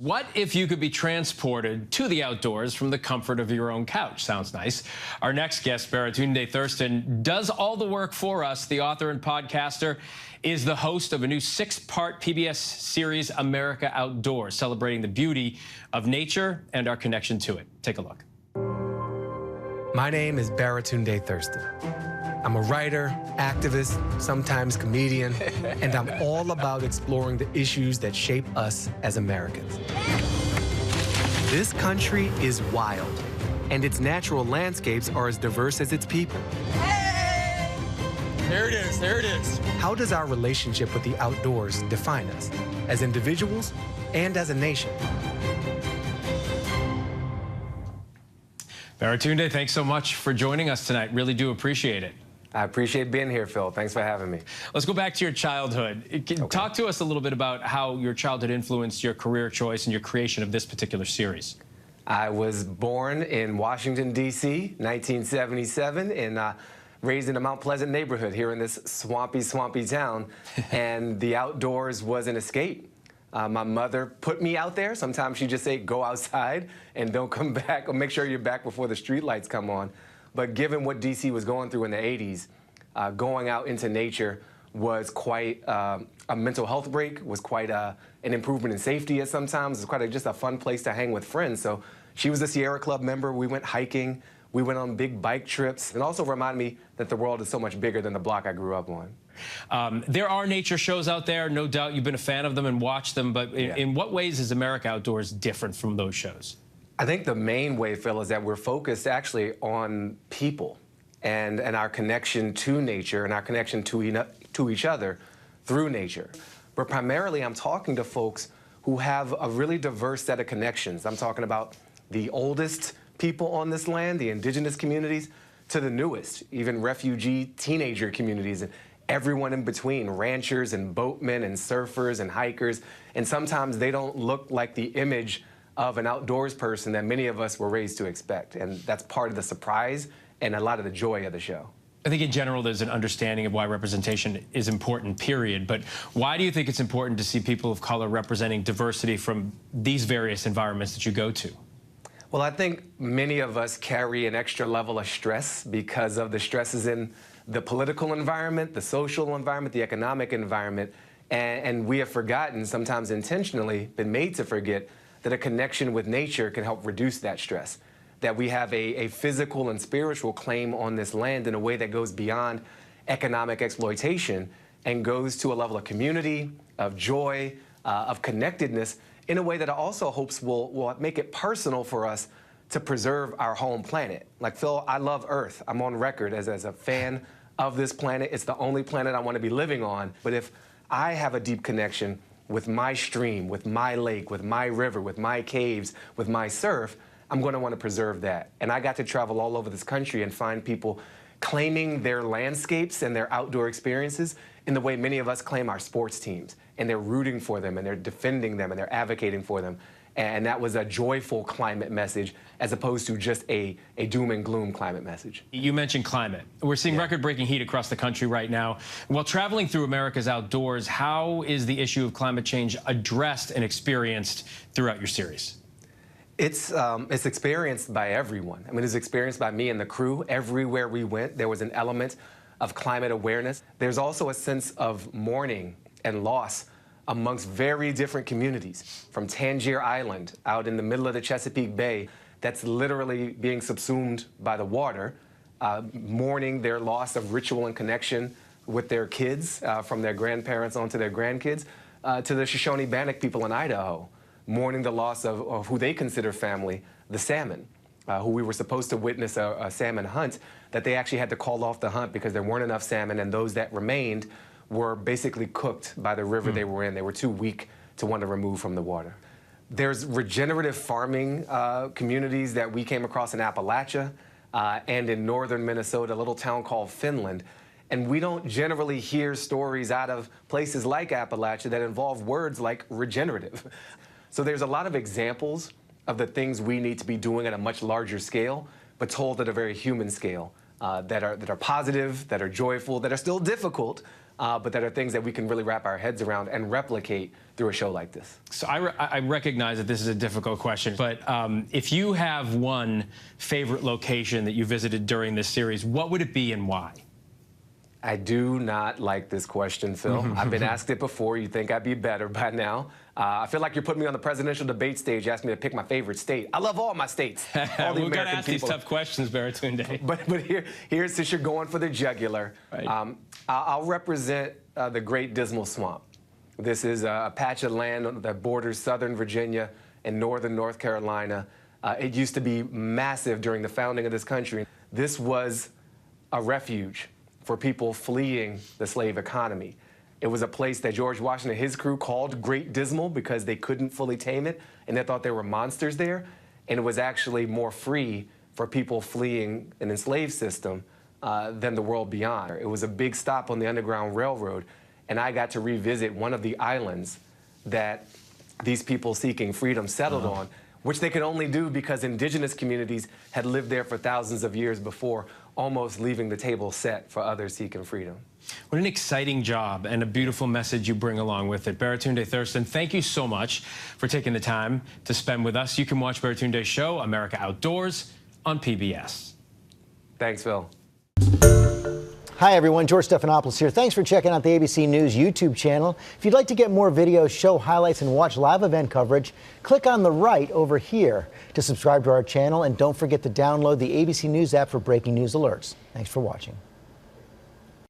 What if you could be transported to the outdoors from the comfort of your own couch? Sounds nice. Our next guest, Baratunde Thurston, does all the work for us. The author and podcaster is the host of a new 6-part PBS series, America Outdoors, celebrating the beauty of nature and our connection to it. Take a look. My name is Baratunde Thurston. I'm a writer, activist, sometimes comedian, and I'm all about exploring the issues that shape us as Americans. This country is wild, and its natural landscapes are as diverse as its people. Hey! There it is, there it is. How does our relationship with the outdoors define us, as individuals and as a nation? Baratunde, thanks so much for joining us tonight. Really do appreciate it. I appreciate being here, Phil. Thanks for having me. Let's go back to your childhood. Talk to us a little bit about how your childhood influenced your career choice and your creation of this particular series. I was born in Washington, D.C., 1977, and raised in a Mount Pleasant neighborhood here in this swampy town, and the outdoors was an escape. My mother put me out there. Sometimes she'd just say, go outside and don't come back, or make sure you're back before the street lights come on. But given what D.C. was going through in the 80s, going out into nature was quite a mental health break, was quite an improvement in safety at sometimes. It was quite just a fun place to hang with friends. So she was a Sierra Club member. We went hiking. We went on big bike trips. And also reminded me that the world is so much bigger than the block I grew up on. There are nature shows out there. No doubt you've been a fan of them and watched them. But in what ways is America Outdoors different from those shows? I think the main way, Phil, is that we're focused actually on people and our connection to nature and our connection to each other through nature. But primarily, I'm talking to folks who have a really diverse set of connections. I'm talking about the oldest people on this land, the indigenous communities, to the newest, even refugee teenager communities, and everyone in between, ranchers and boatmen and surfers and hikers. And sometimes they don't look like the image of an outdoors person that many of us were raised to expect. And that's part of the surprise and a lot of the joy of the show. I think in general there's an understanding of why representation is important, period. But why do you think it's important to see people of color representing diversity from these various environments that you go to? Well, I think many of us carry an extra level of stress because of the stresses in the political environment, the social environment, the economic environment. And we have forgotten, sometimes intentionally, been made to forget, that a connection with nature can help reduce that stress, that we have a physical and spiritual claim on this land in a way that goes beyond economic exploitation and goes to a level of community, of joy, of connectedness, in a way that I also hopes will make it personal for us to preserve our home planet. Like, Phil, I love Earth. I'm on record as a fan of this planet. It's the only planet I want to be living on. But if I have a deep connection with my stream, with my lake, with my river, with my caves, with my surf, I'm going to want to preserve that. And I got to travel all over this country and find people claiming their landscapes and their outdoor experiences in the way many of us claim our sports teams. And they're rooting for them, and they're defending them, and they're advocating for them. And that was a joyful climate message as opposed to just a doom and gloom climate message. You mentioned climate. We're seeing record-breaking heat across the country right now. While traveling through America's outdoors, how is the issue of climate change addressed and experienced throughout your series? It's experienced by everyone. I mean, it's experienced by me and the crew. Everywhere we went, there was an element of climate awareness. There's also a sense of mourning and loss amongst very different communities, from Tangier Island out in the middle of the Chesapeake Bay that's literally being subsumed by the water, mourning their loss of ritual and connection with their kids, from their grandparents onto their grandkids, to the Shoshone-Bannock people in Idaho, mourning the loss of who they consider family, the salmon, who we were supposed to witness a salmon hunt, that they actually had to call off the hunt because there weren't enough salmon, and those that remained were basically cooked by the river they were in. They were too weak to want to remove from the water. There's regenerative farming communities that we came across in Appalachia and in northern Minnesota, a little town called Finland. And we don't generally hear stories out of places like Appalachia that involve words like regenerative. So there's a lot of examples of the things we need to be doing at a much larger scale, but told at a very human scale, that are positive, that are joyful, that are still difficult, but that are things that we can really wrap our heads around and replicate through a show like this. So I recognize that this is a difficult question, but if you have one favorite location that you visited during this series, what would it be and why? I do not like this question, Phil. I've been asked it before. You'd think I'd be better by now. I feel like you're putting me on the presidential debate stage, asking me to pick my favorite state. I love all my states. All the We've got to American ask people. these tough questions, Baratunde. But here's since you're going for the jugular, Right. I'll represent the Great Dismal Swamp. This is a patch of land that borders southern Virginia and northern North Carolina. It used to be massive during the founding of this country. This was a refuge for people fleeing the slave economy. It was a place that George Washington and his crew called Great Dismal because they couldn't fully tame it, and they thought there were monsters there. And it was actually more free for people fleeing an enslaved system than the world beyond. It was a big stop on the Underground Railroad, and I got to revisit one of the islands that these people seeking freedom settled on, which they could only do because indigenous communities had lived there for thousands of years before, almost leaving the table set for others seeking freedom. What an exciting job and a beautiful message you bring along with it. Baratunde Thurston, thank you so much for taking the time to spend with us. You can watch Baratunde's show, America Outdoors, on PBS. Thanks, Phil. Hi, everyone. George Stephanopoulos here. Thanks for checking out the ABC News YouTube channel. If you'd like to get more videos, show highlights, and watch live event coverage, click on the right over here to subscribe to our channel. And don't forget to download the ABC News app for breaking news alerts. Thanks for watching.